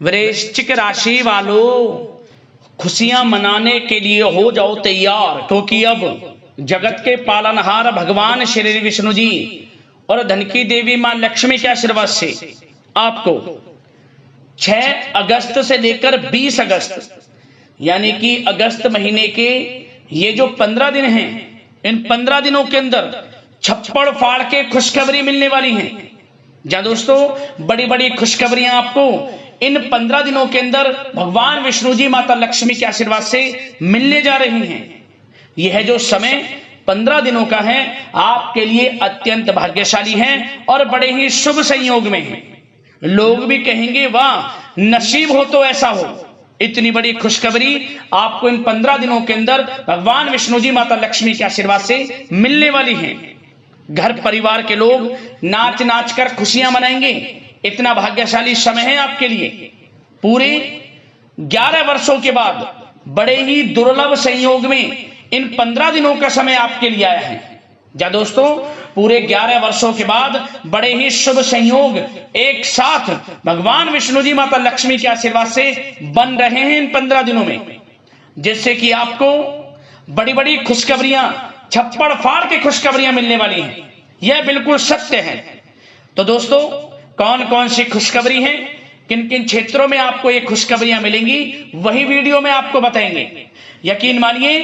वृश्चिक राशि वालों, खुशियां मनाने के लिए हो जाओ तैयार, क्योंकि अब जगत के पालनहार भगवान श्री विष्णु जी और धन की देवी मां लक्ष्मी के आशीर्वाद से आपको 6 अगस्त से लेकर 20 अगस्त यानी कि अगस्त महीने के ये जो 15 दिन हैं, इन 15 दिनों के अंदर छप्पड़ फाड़ के खुशखबरी मिलने वाली है। जहां दोस्तों बड़ी बड़ी खुशखबरियां आपको इन 15 दिनों के अंदर भगवान विष्णु जी माता लक्ष्मी के आशीर्वाद से मिलने जा रही हैं। यह जो समय 15 दिनों का है आपके लिए अत्यंत भाग्यशाली है और बड़े ही शुभ संयोग में है। लोग भी कहेंगे वाह नसीब हो तो ऐसा हो। इतनी बड़ी खुशखबरी आपको इन 15 दिनों के अंदर भगवान विष्णु जी माता लक्ष्मी के आशीर्वाद से मिलने वाली है। घर परिवार के लोग नाच नाच कर खुशियां मनाएंगे। इतना भाग्यशाली समय है आपके लिए। पूरे 11 वर्षों के बाद बड़े ही दुर्लभ संयोग में इन 15 दिनों का समय आपके लिए आया है। जहां दोस्तों पूरे 11 वर्षों के बाद बड़े ही शुभ संयोग एक साथ भगवान विष्णु जी माता लक्ष्मी के आशीर्वाद से बन रहे हैं इन 15 दिनों में, जिससे कि आपको बड़ी बड़ी खुशखबरियां, छप्पड़ फाड़ के खुशखबरियां मिलने वाली हैं। यह बिल्कुल सत्य है। तो दोस्तों कौन कौन सी खुशखबरी है, किन किन क्षेत्रों में आपको ये खुशखबरियां मिलेंगी, वही वीडियो में आपको बताएंगे। यकीन मानिए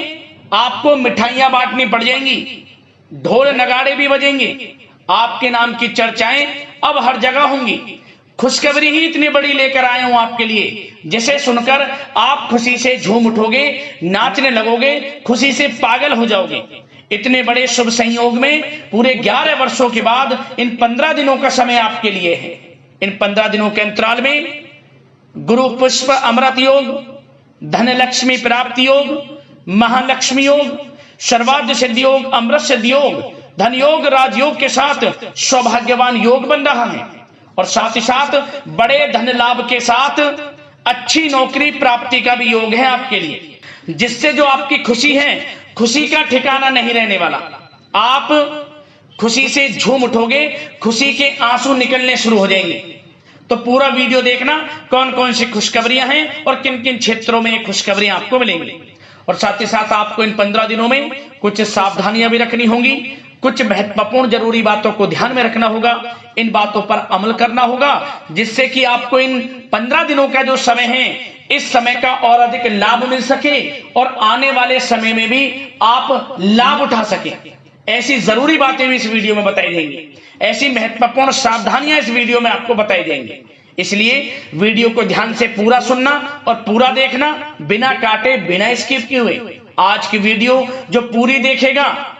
आपको मिठाइयां बांटनी पड़ जाएंगी, ढोल नगाड़े भी बजेंगे, आपके नाम की चर्चाएं अब हर जगह होंगी। खुशखबरी ही इतनी बड़ी लेकर आया हूं आपके लिए, जिसे सुनकर आप खुशी से झूम उठोगे, नाचने लगोगे, खुशी से पागल हो जाओगे। इतने बड़े शुभ संयोग में पूरे 11 वर्षों के बाद इन 15 दिनों का समय आपके लिए है। इन 15 दिनों के अंतराल में गुरु पुष्प अमृत योग, धन लक्ष्मी प्राप्ति योग, महालक्ष्मी योग, सर्वार्थ सिद्धि योग, अमृत सिद्धि योग, धन योग, राजयोग के साथ सौभाग्यवान योग बन रहा है। और साथ ही साथ बड़े धन लाभ के साथ अच्छी नौकरी प्राप्ति का भी योग है आपके लिए, जिससे जो आपकी खुशी है, खुशी का ठिकाना नहीं रहने वाला। आप खुशी से झूम उठोगे, खुशी के आंसू निकलने शुरू हो जाएंगे। तो पूरा वीडियो देखना कौन कौन सी खुशखबरियां हैं और किन किन क्षेत्रों में खुशखबरियां आपको मिलेंगी। और साथ ही साथ आपको इन 15 दिनों में कुछ सावधानियां भी रखनी होंगी, कुछ महत्वपूर्ण जरूरी बातों को ध्यान में रखना होगा, इन बातों पर अमल करना होगा, जिससे कि आपको इन 15 दिनों का जो समय है, इस समय का और अधिक लाभ मिल सके और आने वाले समय में भी आप लाभ उठा सके। ऐसी जरूरी बातें भी इस वीडियो में बताई जाएंगी, ऐसी महत्वपूर्ण सावधानियां इस वीडियो में आपको बताई जाएंगी। इसलिए वीडियो को ध्यान से पूरा सुनना और पूरा देखना, बिना काटे, बिना स्किप किए हुए। आज की वीडियो जो पूरी देखेगा,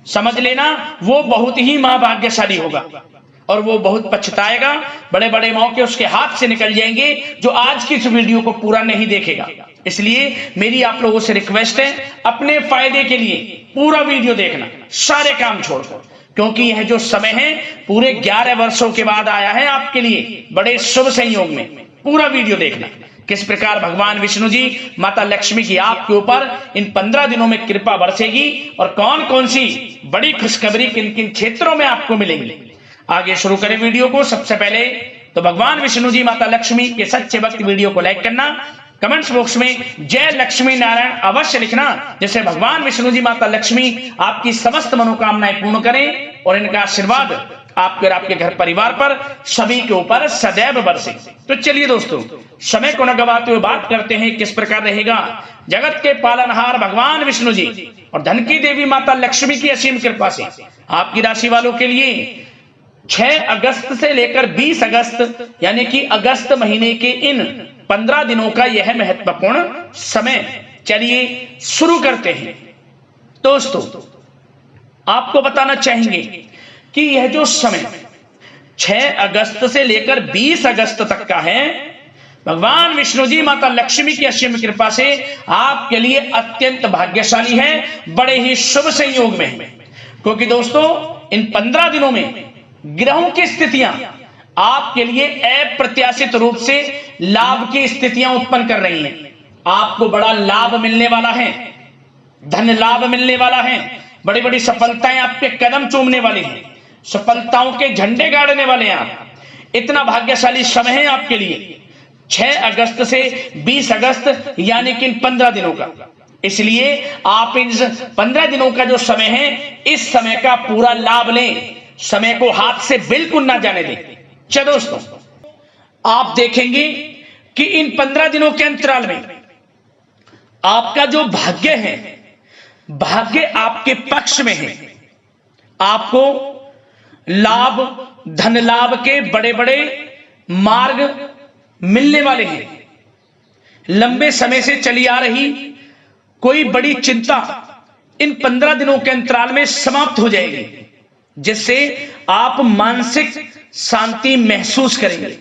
समझ लेना वो बहुत ही महाभाग्यशाली होगा और वो बहुत पछताएगा। बड़े बड़े मौके उसके हाथ से निकल जाएंगे जो आज की इस वीडियो को पूरा नहीं देखेगा। इसलिए मेरी आप लोगों से रिक्वेस्ट है, अपने फायदे के लिए पूरा वीडियो देखना, सारे काम छोड़कर, क्योंकि यह जो समय है पूरे 11 वर्षों के बाद आया है आपके लिए बड़े शुभ संयोग में। पूरा वीडियो देखना किस प्रकार भगवान विष्णु जी माता लक्ष्मी की आपके ऊपर इन 15 दिनों में कृपा बरसेगी और कौन कौन सी बड़ी खुशखबरी किन किन क्षेत्रों में आपको मिलेंगी। आगे शुरू करें वीडियो को। सबसे पहले तो भगवान विष्णु जी माता लक्ष्मी के सच्चे भक्त वीडियो को लाइक करना, कमेंट्स बॉक्स में जय लक्ष्मी नारायण अवश्य लिखना, जिससे भगवान विष्णु जी माता लक्ष्मी आपकी समस्त मनोकामनाएं पूर्ण करें और इनका आशीर्वाद आपके और आपके घर परिवार पर सभी के ऊपर सदैव बरसे। तो चलिए दोस्तों, समय को न गवाते हुए बात करते हैं किस प्रकार रहेगा जगत के पालनहार भगवान विष्णु जी और धन की देवी माता लक्ष्मी की असीम कृपा से आपकी राशि वालों के लिए 6 अगस्त से लेकर 20 अगस्त यानी कि अगस्त महीने के इन 15 दिनों का यह महत्वपूर्ण समय। चलिए शुरू करते हैं। दोस्तों आपको बताना चाहेंगे कि यह जो समय 6 अगस्त से लेकर 20 अगस्त तक का है, भगवान विष्णु जी माता लक्ष्मी की असीम कृपा से आपके लिए अत्यंत भाग्यशाली है, बड़े ही शुभ संयोग में है। क्योंकि दोस्तों इन 15 दिनों में ग्रहों की स्थितियां आपके लिए अप्रत्याशित रूप से लाभ की स्थितियां उत्पन्न कर रही हैं। आपको बड़ा लाभ मिलने वाला है, धन लाभ मिलने वाला है, बड़ी बड़ी सफलताएं आपके कदम चूमने वाली हैं, सफलताओं के झंडे गाड़ने वाले हैं आप। इतना भाग्यशाली समय है आपके लिए। 6 अगस्त से 20 अगस्त यानी कि 15 दिनों का। इसलिए आप इन 15 दिनों का जो समय है, इस समय का पूरा लाभ लें, समय को हाथ से बिल्कुल ना जाने दें। चलो दोस्तों, आप देखेंगे कि इन 15 दिनों के अंतराल में आपका जो भाग्य है, भाग्य आपके पक्ष में है। आपको लाभ, धन लाभ के बड़े बड़े मार्ग मिलने वाले हैं। लंबे समय से चली आ रही कोई बड़ी चिंता इन 15 दिनों के अंतराल में समाप्त हो जाएगी, जिससे आप मानसिक शांति महसूस करेंगे।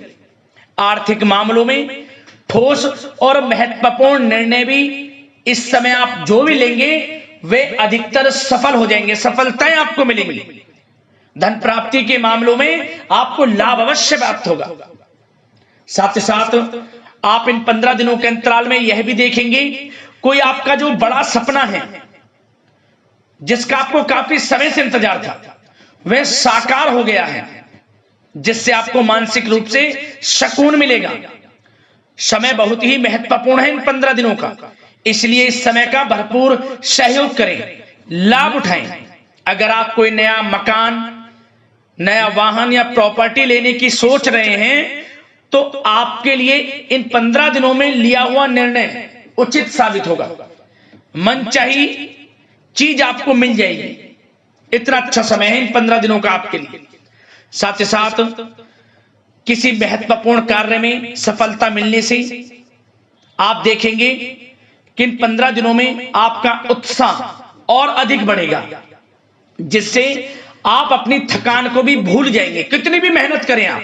आर्थिक मामलों में ठोस और महत्वपूर्ण निर्णय भी इस समय आप जो भी लेंगे वे अधिकतर सफल हो जाएंगे, सफलताएं आपको मिलेंगी। धन प्राप्ति के मामलों में आपको लाभ अवश्य प्राप्त होगा। साथ ही साथ आप इन 15 दिनों के अंतराल में यह भी देखेंगे, कोई आपका जो बड़ा सपना है, जिसका आपको काफी समय से इंतजार था, वह साकार हो गया है, जिससे आपको मानसिक रूप से सुकून मिलेगा। समय बहुत ही महत्वपूर्ण है इन 15 दिनों का, इसलिए इस समय का भरपूर सहयोग करें, लाभ उठाएं। अगर आप कोई नया मकान, नया वाहन या प्रॉपर्टी लेने की सोच रहे हैं, तो आपके लिए इन 15 दिनों में लिया हुआ निर्णय उचित साबित होगा। मनचाही चीज आपको मिल जाएगी। इतना अच्छा समय है इन 15 दिनों का आपके लिए। साथ ही साथ किसी महत्वपूर्ण कार्य में सफलता मिलने से आप देखेंगे कि इन 15 दिनों में आपका उत्साह और अधिक बढ़ेगा, जिससे आप अपनी थकान को भी भूल जाएंगे। कितनी भी मेहनत करें आप,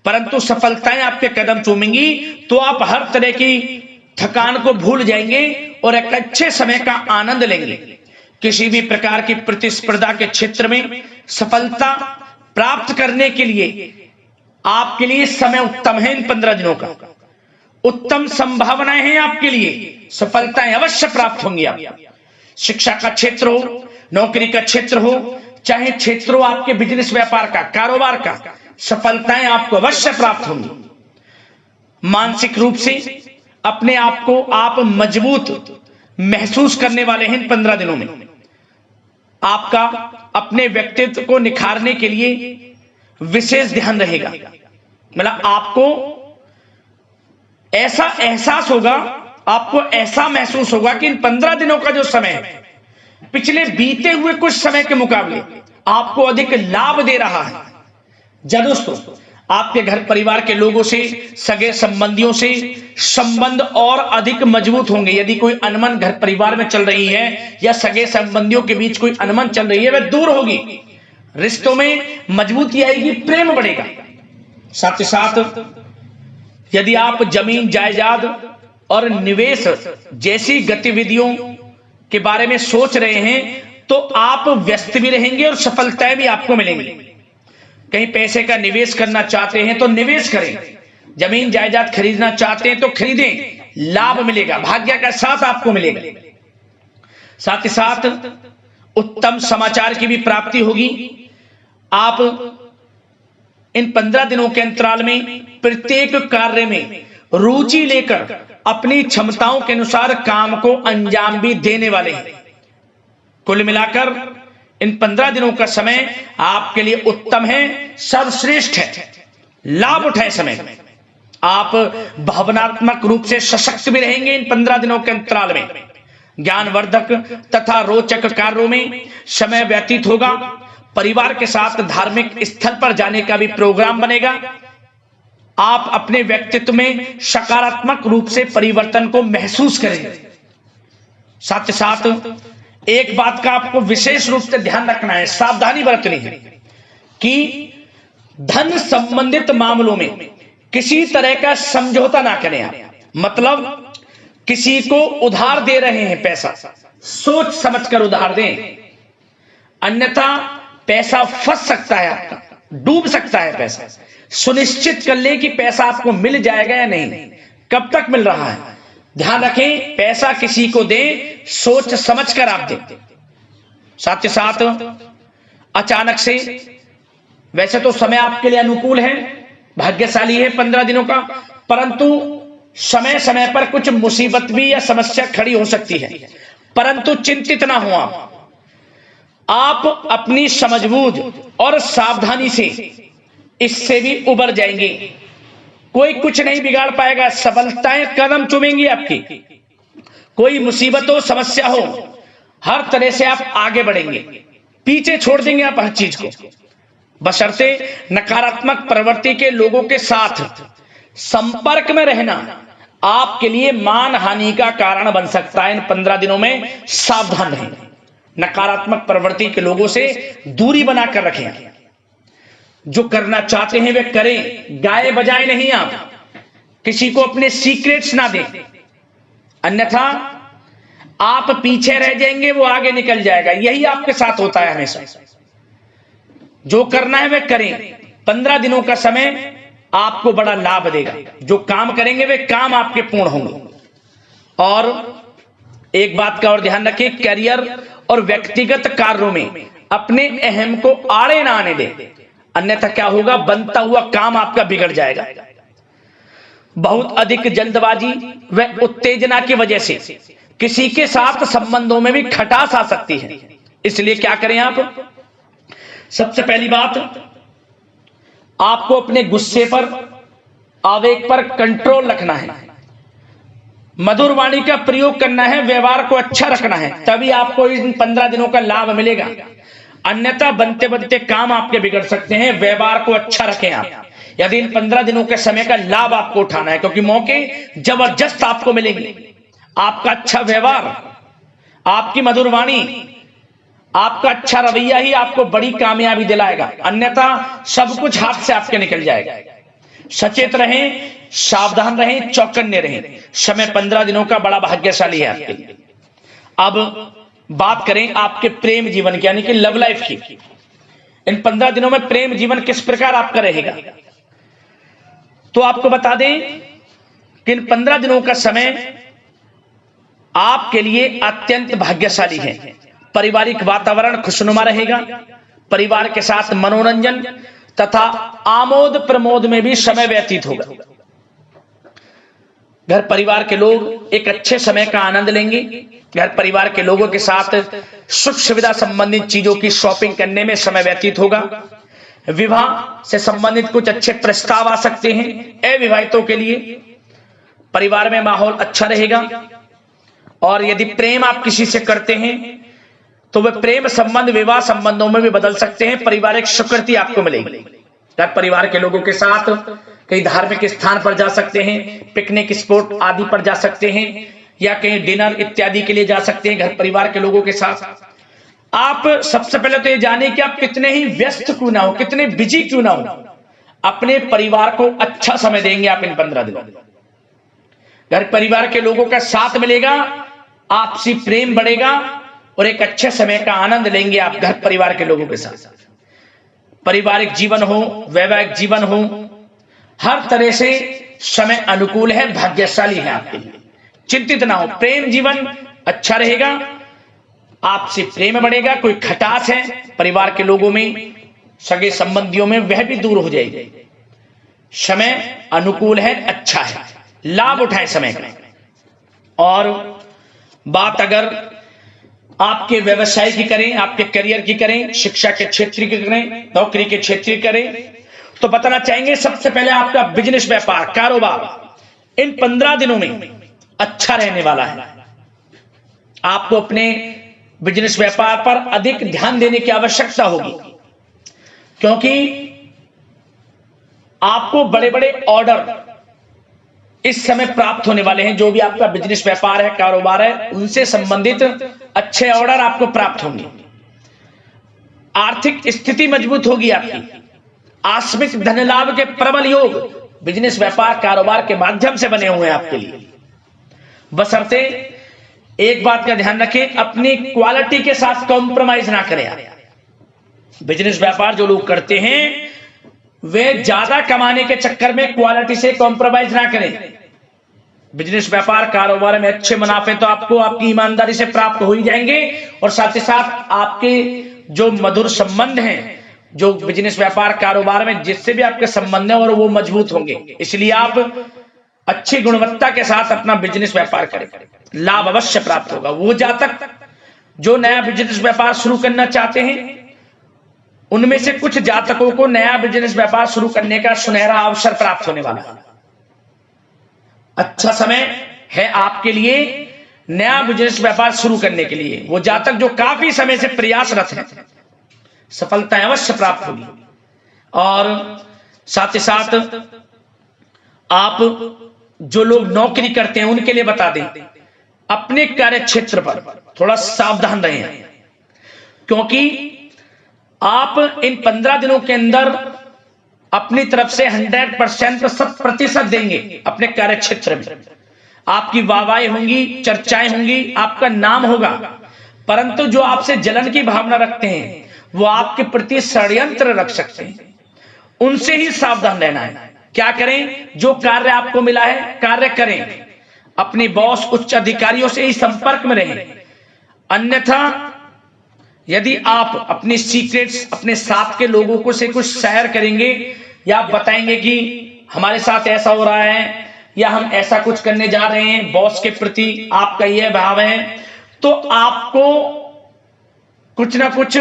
परंतु सफलताएं आपके कदम चूमेंगी तो आप हर तरह की थकान को भूल जाएंगे और एक अच्छे समय का आनंद लेंगे। किसी भी प्रकार की प्रतिस्पर्धा के क्षेत्र में सफलता प्राप्त करने के लिए आपके लिए समय उत्तम है। इन 15 दिनों का उत्तम संभावनाएं हैं आपके लिए, सफलताएं अवश्य प्राप्त होंगी। आप शिक्षा का क्षेत्र हो, नौकरी का क्षेत्र हो, चाहे क्षेत्र हो आपके बिजनेस व्यापार का, कारोबार का, सफलताएं आपको अवश्य प्राप्त होंगी। मानसिक रूप से अपने आप को आप मजबूत महसूस करने वाले हैं इन 15 दिनों में। आपका अपने व्यक्तित्व को निखारने के लिए विशेष ध्यान रहेगा। मतलब आपको ऐसा एहसास होगा, आपको ऐसा महसूस होगा कि इन 15 दिनों का जो समय है, पिछले बीते हुए कुछ समय के मुकाबले आपको अधिक लाभ दे रहा है। जब दोस्तों आपके घर परिवार के लोगों से, सगे संबंधियों से संबंध और अधिक मजबूत होंगे। यदि कोई अनबन घर परिवार में चल रही है या सगे संबंधियों के बीच कोई अनबन चल रही है, वह दूर होगी, रिश्तों में मजबूती आएगी, प्रेम बढ़ेगा। साथ ही साथ यदि आप जमीन जायदाद और निवेश जैसी गतिविधियों के बारे में सोच रहे हैं, तो आप व्यस्त भी रहेंगे और सफलताएं भी आपको मिलेंगी। कहीं पैसे का निवेश करना चाहते हैं तो निवेश करें, जमीन जायदाद खरीदना चाहते हैं तो खरीदें, लाभ मिलेगा, भाग्य का साथ आपको मिलेगा। साथ ही साथ उत्तम समाचार की भी प्राप्ति होगी। आप इन 15 दिनों के अंतराल में प्रत्येक कार्य में रुचि लेकर अपनी क्षमताओं के अनुसार काम को अंजाम भी देने वाले हैं। कुल मिलाकर इन 15 दिनों का समय आपके लिए उत्तम है, सर्वश्रेष्ठ है। लाभ उठाए समय में। आप भावनात्मक रूप से सशक्त भी रहेंगे इन 15 दिनों के अंतराल में। ज्ञानवर्धक तथा रोचक कार्यों में समय व्यतीत होगा। परिवार के साथ धार्मिक स्थल पर जाने का भी प्रोग्राम बनेगा। आप अपने व्यक्तित्व में सकारात्मक रूप से परिवर्तन को महसूस करेंगे। साथ ही साथ एक बात का आपको विशेष रूप से ध्यान रखना है, सावधानी बरतनी है कि धन संबंधित मामलों में किसी तरह का समझौता ना करें आप। मतलब किसी को उधार दे रहे हैं पैसा, सोच समझकर उधार दें, अन्यथा पैसा फंस सकता है, आपका डूब सकता है पैसा। सुनिश्चित कर लें कि पैसा आपको मिल जाएगा या नहीं, कब तक मिल रहा है। ध्यान रखें, पैसा किसी को दें, सोच समझकर आप दें। साथ ही साथ अचानक से, वैसे तो समय आपके लिए अनुकूल है, भाग्यशाली है 15 दिनों का, परंतु समय समय पर कुछ मुसीबत भी या समस्या खड़ी हो सकती है। परंतु चिंतित ना हो आप अपनी समझबूझ और सावधानी से इससे भी उबर जाएंगे। कोई कुछ नहीं बिगाड़ पाएगा, सफलताएं कदम चूमेंगी आपकी। कोई मुसीबत हो, समस्या हो, हर तरह से आप आगे बढ़ेंगे, पीछे छोड़ देंगे आप हर चीज को। बशर्ते नकारात्मक प्रवृत्ति के लोगों के साथ संपर्क में रहना आपके लिए मान हानि का कारण बन सकता है। इन 15 दिनों में सावधान रहें, नकारात्मक प्रवृत्ति के लोगों से दूरी बनाकर रखें। जो करना चाहते हैं वे करें, गाए बजाए नहीं। आप किसी को अपने सीक्रेट्स ना दें, अन्यथा आप पीछे रह जाएंगे, वो आगे निकल जाएगा। यही आपके साथ होता है हमेशा। जो करना है वे करें। 15 दिनों का समय आपको बड़ा लाभ देगा। जो काम करेंगे वे काम आपके पूर्ण होंगे। और एक बात का और ध्यान रखें, करियर और व्यक्तिगत कार्यों में अपने अहम को आड़े ना आने दें, अन्यथा क्या होगा, बनता हुआ काम आपका बिगड़ जाएगा। बहुत अधिक जल्दबाजी व उत्तेजना की वजह से किसी के साथ संबंधों में भी खटास आ सकती है। इसलिए क्या करें आप, सबसे पहली बात, आपको अपने गुस्से पर, आवेग पर कंट्रोल रखना है। मधुर वाणी का प्रयोग करना है, व्यवहार को अच्छा रखना है, तभी आपको इन 15 दिनों का लाभ मिलेगा। अन्यथा बनते बनते काम आपके बिगड़ सकते हैं। व्यवहार को अच्छा रखें आप, यदि इन 15 दिनों के समय का लाभ आपको उठाना है, क्योंकि मौके जबरदस्त आपको मिलेंगे। आपका अच्छा व्यवहार, आपकी मधुर वाणी, आपका अच्छा रवैया ही आपको बड़ी कामयाबी दिलाएगा, अन्यथा सब कुछ हाथ से आपके निकल जाएगा। सचेत रहें, सावधान रहें, चौकन्ने रहें। समय 15 दिनों का बड़ा भाग्यशाली है आपके लिए। अब बात करें आपके प्रेम जीवन की, यानी कि लव लाइफ की। इन 15 दिनों में प्रेम जीवन किस प्रकार आपका रहेगा, तो आपको बता दें कि इन 15 दिनों का समय आपके लिए अत्यंत भाग्यशाली है। पारिवारिक वातावरण खुशनुमा रहेगा। परिवार के साथ मनोरंजन तथा आमोद प्रमोद में भी समय व्यतीत होगा। घर परिवार के लोग एक अच्छे समय का आनंद लेंगे। घर परिवार के लोगों के साथ सुख सुविधा संबंधित चीजों की शॉपिंग करने में समय व्यतीत होगा। विवाह से संबंधित कुछ अच्छे प्रस्ताव आ सकते हैं अविवाहितों के लिए। परिवार में माहौल अच्छा रहेगा। और यदि प्रेम आप किसी से करते हैं तो वह प्रेम संबंध विवाह संबंधों में भी बदल सकते हैं। पारिवारिक स्वीकृति आपको मिलेगी। घर परिवार के लोगों के साथ कहीं धार्मिक स्थान पर जा सकते हैं, पिकनिक स्पॉट आदि पर जा सकते हैं, या कहीं डिनर इत्यादि के लिए जा सकते हैं घर परिवार के लोगों के साथ। आप सबसे पहले तो ये जाने कि आप कितने ही व्यस्त क्यों ना हो, कितने बिजी क्यों ना हो, अपने परिवार को अच्छा समय देंगे आप इन 15 दिनों। घर परिवार के लोगों का साथ मिलेगा, आपसी प्रेम बढ़ेगा और एक अच्छे समय का आनंद लेंगे आप घर परिवार के लोगों के साथ। पारिवारिक जीवन हो, वैवाहिक जीवन हो, हर तरह से समय अनुकूल है, भाग्यशाली है आपके लिए। चिंतित ना हो, प्रेम जीवन अच्छा रहेगा, आपसे प्रेम बढ़ेगा। कोई खटास है परिवार के लोगों में, सगे संबंधियों में, वह भी दूर हो जाएगी। समय अनुकूल है, अच्छा है, लाभ उठाएं समय का। और बात अगर आपके व्यवसाय की करें, आपके करियर की करें, शिक्षा के क्षेत्र की करें, नौकरी के क्षेत्र की करें, तो बताना चाहेंगे सबसे पहले आपका बिजनेस, व्यापार, कारोबार इन 15 दिनों में अच्छा रहने वाला है। आपको अपने बिजनेस व्यापार पर अधिक ध्यान देने की आवश्यकता होगी, क्योंकि आपको बड़े बड़े ऑर्डर इस समय प्राप्त होने वाले हैं। जो भी आपका बिजनेस व्यापार है, कारोबार है, उनसे संबंधित अच्छे ऑर्डर आपको प्राप्त होंगे। आर्थिक स्थिति मजबूत होगी आपकी। आकस्मिक धन लाभ के प्रबल योग बिजनेस व्यापार कारोबार के माध्यम से बने हुए हैं आपके लिए। बशर्ते एक बात का ध्यान रखें, अपनी क्वालिटी के साथ कॉम्प्रोमाइज ना करें। बिजनेस व्यापार जो लोग करते हैं वे ज्यादा कमाने के चक्कर में क्वालिटी से कॉम्प्रोमाइज ना करें। बिजनेस व्यापार कारोबार में अच्छे मुनाफे तो आपको आपकी ईमानदारी से प्राप्त हो ही जाएंगे, और साथ ही साथ आपके जो मधुर संबंध हैं, जो बिजनेस व्यापार कारोबार में जिससे भी आपके संबंध हैं, और वो मजबूत होंगे। इसलिए आप अच्छी गुणवत्ता के साथ अपना बिजनेस व्यापार करें, लाभ अवश्य प्राप्त होगा। वो जातक जो नया बिजनेस व्यापार शुरू करना चाहते हैं, उनमें से कुछ जातकों को नया बिजनेस व्यापार शुरू करने का सुनहरा अवसर प्राप्त होने वाला है। अच्छा समय है आपके लिए नया बिजनेस व्यापार शुरू करने के लिए। वो जातक जो काफी समय से प्रयासरत हैं, सफलता अवश्य प्राप्त होगी। और साथ ही साथ आप जो लोग नौकरी करते हैं उनके लिए बता दें, अपने कार्य क्षेत्र पर थोड़ा सावधान रहें, क्योंकि आप इन 15 दिनों के अंदर अपनी तरफ से 100% 100% देंगे। अपने कार्य क्षेत्र में आपकी वाहवाही होंगी, चर्चाएं होंगी, आपका नाम होगा, परंतु जो आपसे जलन की भावना रखते हैं वो आपके प्रति षड्यंत्र रख सकते हैं, उनसे ही सावधान रहना है। क्या करें? जो कार्य आपको मिला है कार्य करें, अपने बॉस उच्च अधिकारियों से ही संपर्क में रहें। अन्यथा यदि आप अपनी सीक्रेट्स अपने साथ के लोगों को से कुछ शेयर करेंगे या बताएंगे कि हमारे साथ ऐसा हो रहा है या हम ऐसा कुछ करने जा रहे हैं, बॉस के प्रति आपका यह भाव है, तो आपको कुछ ना कुछ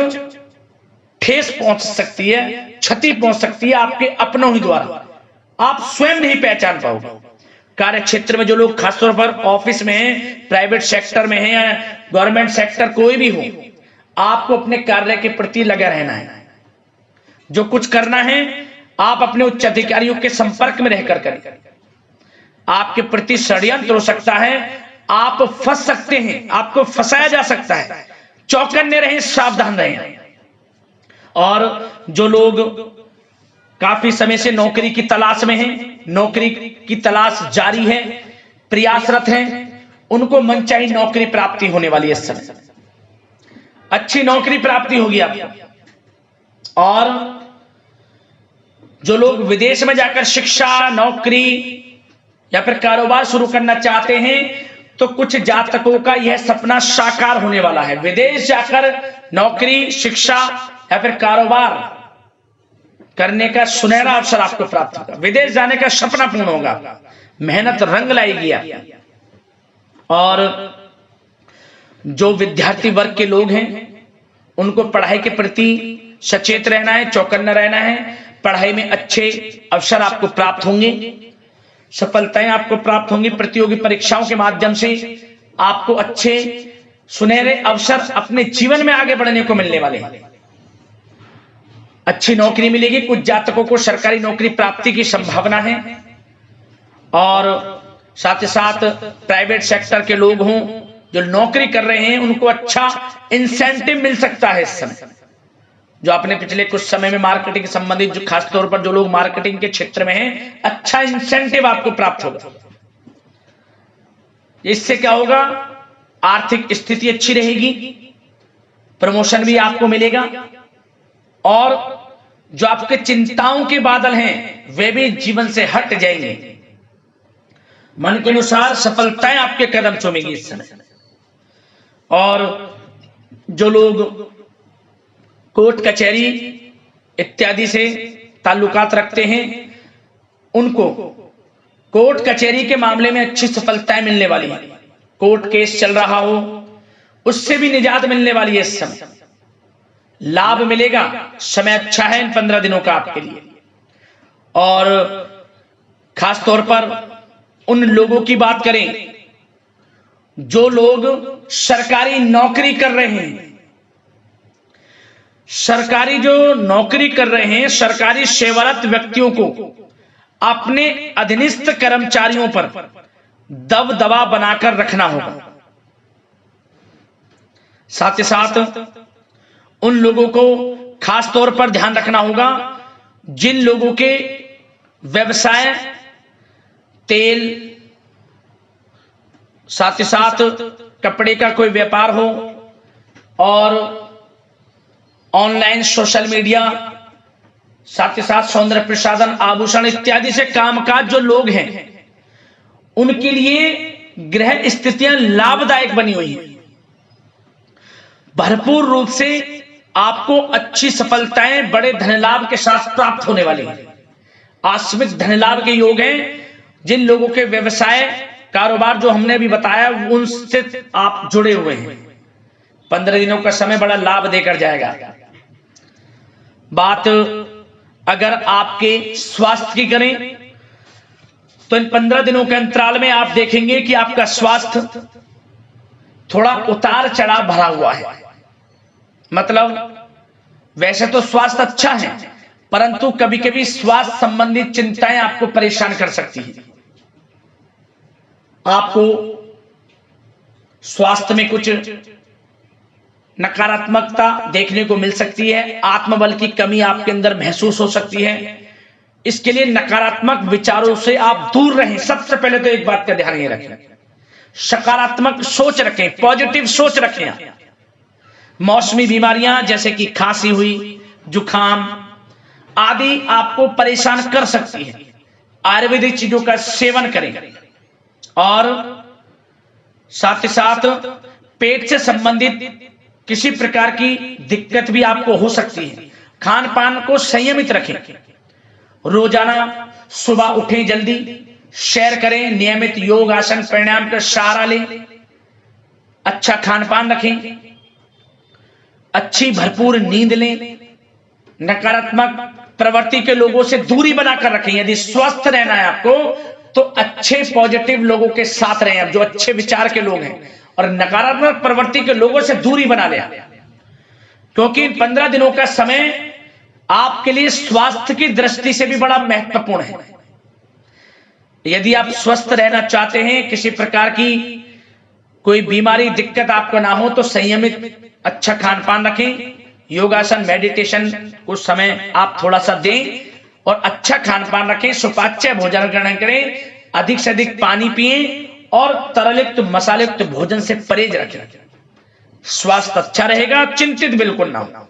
ठेस पहुंच सकती है, क्षति पहुंच सकती है आपके अपनों ही द्वारा, आप स्वयं नहीं पहचान पाओगे। कार्य क्षेत्र में जो लोग खासतौर पर ऑफिस में हैं, प्राइवेट सेक्टर में हैं या गवर्नमेंट सेक्टर, कोई भी हो, आपको अपने कार्य के प्रति लगा रहना है। जो कुछ करना है आप अपने उच्च अधिकारियों के संपर्क में रहकर करें। आपके प्रति षड्यंत्र हो सकता है, आप फंस सकते हैं, आपको फंसाया जा सकता है। चौकन्ने रहें, सावधान रहें। और जो लोग काफी समय से नौकरी की तलाश में हैं, नौकरी की तलाश जारी है, प्रयासरत हैं, उनको मनचाही नौकरी प्राप्ति होने वाली है। इस समय अच्छी नौकरी प्राप्ति होगी आपको। और जो लोग विदेश में जाकर शिक्षा, नौकरी या फिर कारोबार शुरू करना चाहते हैं, तो कुछ जातकों का यह सपना साकार होने वाला है। विदेश जाकर नौकरी, शिक्षा या फिर कारोबार करने का सुनहरा अवसर आपको प्राप्त होगा। विदेश जाने का सपना पूर्ण होगा, मेहनत रंग लाएगी आप। और जो विद्यार्थी वर्ग के लोग हैं उनको पढ़ाई के प्रति सचेत रहना है, चौकन्ना रहना है। पढ़ाई में अच्छे अवसर आपको प्राप्त होंगे, सफलताएं आपको प्राप्त होंगी। प्रतियोगी परीक्षाओं के माध्यम से आपको अच्छे सुनहरे अवसर अपने जीवन में आगे बढ़ने को मिलने वाले हैं। अच्छी नौकरी मिलेगी। कुछ जातकों को सरकारी नौकरी प्राप्ति की संभावना है। और साथ ही साथ प्राइवेट सेक्टर के लोग हों जो नौकरी कर रहे हैं, उनको अच्छा इंसेंटिव मिल सकता है इस समय। जो आपने पिछले कुछ समय में मार्केटिंग संबंधित, जो खासतौर पर जो लोग मार्केटिंग के क्षेत्र में हैं, अच्छा इंसेंटिव आपको प्राप्त होगा। इससे क्या होगा? आर्थिक स्थिति अच्छी रहेगी, प्रमोशन भी आपको मिलेगा, और जो आपके चिंताओं के बादल हैं वे भी जीवन से हट जाएंगे। मन के अनुसार सफलताएं आपके कदम चूमेगी इस समय। और जो लोग कोर्ट कचहरी इत्यादि से ताल्लुकात रखते हैं, उनको कोर्ट कचहरी के मामले में अच्छी सफलताएं मिलने वाली है। कोर्ट केस चल रहा हो उससे भी निजात मिलने वाली है। इस समय लाभ मिलेगा, समय अच्छा है इन 15 दिनों का आपके लिए। और खास तौर पर उन लोगों की बात करें जो लोग सरकारी नौकरी कर रहे हैं। सरकारी जो नौकरी कर रहे हैं, सरकारी सेवारत व्यक्तियों को अपने अधीनस्थ कर्मचारियों पर दबदबा बनाकर रखना होगा। साथ ही साथ उन लोगों को खास तौर पर ध्यान रखना होगा जिन लोगों के व्यवसाय तेल, साथ ही साथ कपड़े का कोई व्यापार हो, और ऑनलाइन सोशल मीडिया, साथ ही साथ सौंदर्य प्रसाधन, आभूषण इत्यादि से कामकाज जो लोग हैं, उनके लिए ग्रह स्थितियां लाभदायक बनी हुई हैं। भरपूर रूप से आपको अच्छी सफलताएं बड़े धन लाभ के साथ प्राप्त होने वाली हैं। आकस्मिक धन लाभ के योग हैं। जिन लोगों के व्यवसाय कारोबार जो हमने अभी बताया उनसे आप जुड़े हुए हैं, 15 दिनों का समय बड़ा लाभ देकर जाएगा। बात अगर आपके स्वास्थ्य की करें तो इन 15 दिनों के अंतराल में आप देखेंगे कि आपका स्वास्थ्य थोड़ा उतार चढ़ाव भरा हुआ है। मतलब वैसे तो स्वास्थ्य अच्छा है, परंतु कभी कभी स्वास्थ्य संबंधित चिंताएं आपको परेशान कर सकती हैं। आपको स्वास्थ्य में कुछ नकारात्मकता देखने को मिल सकती है, आत्मबल की कमी आपके अंदर महसूस हो सकती है। इसके लिए नकारात्मक विचारों से आप दूर रहें। सबसे पहले तो एक बात का ध्यान ये रखें, सकारात्मक सोच रखें, पॉजिटिव सोच रखें। मौसमी बीमारियां जैसे कि खांसी हुई, जुखाम आदि आपको परेशान कर सकती है। आयुर्वेदिक चीजों का सेवन करें और साथ ही साथ पेट से संबंधित किसी प्रकार की दिक्कत भी आपको हो सकती है। खान पान को संयमित रखें, रोजाना सुबह उठें, जल्दी सैर करें, नियमित योग आसन प्राणायाम का सहारा लें, अच्छा खान पान रखें, अच्छी भरपूर नींद लें, नकारात्मक प्रवृत्ति के लोगों से दूरी बनाकर रखें। यदि स्वस्थ रहना है आपको तो अच्छे पॉजिटिव लोगों के साथ रहें, जो अच्छे विचार के लोग हैं, और नकारात्मक प्रवृत्ति के लोगों से दूरी बना लें, क्योंकि 15 दिनों का समय आपके लिए स्वास्थ्य की दृष्टि से भी बड़ा महत्वपूर्ण है। यदि आप स्वस्थ रहना चाहते हैं, किसी प्रकार की कोई बीमारी दिक्कत आपको ना हो, तो संयमित अच्छा खान पान रखें, योगासन मेडिटेशन कुछ समय आप थोड़ा सा दें और अच्छा खान पान रखें, सुपाच्य भोजन ग्रहण करें, अधिक से अधिक पानी पिएं और तरलयुक्त मसालेयुक्त भोजन से परहेज रखें। स्वास्थ्य अच्छा रहेगा, चिंतित बिल्कुल ना हो।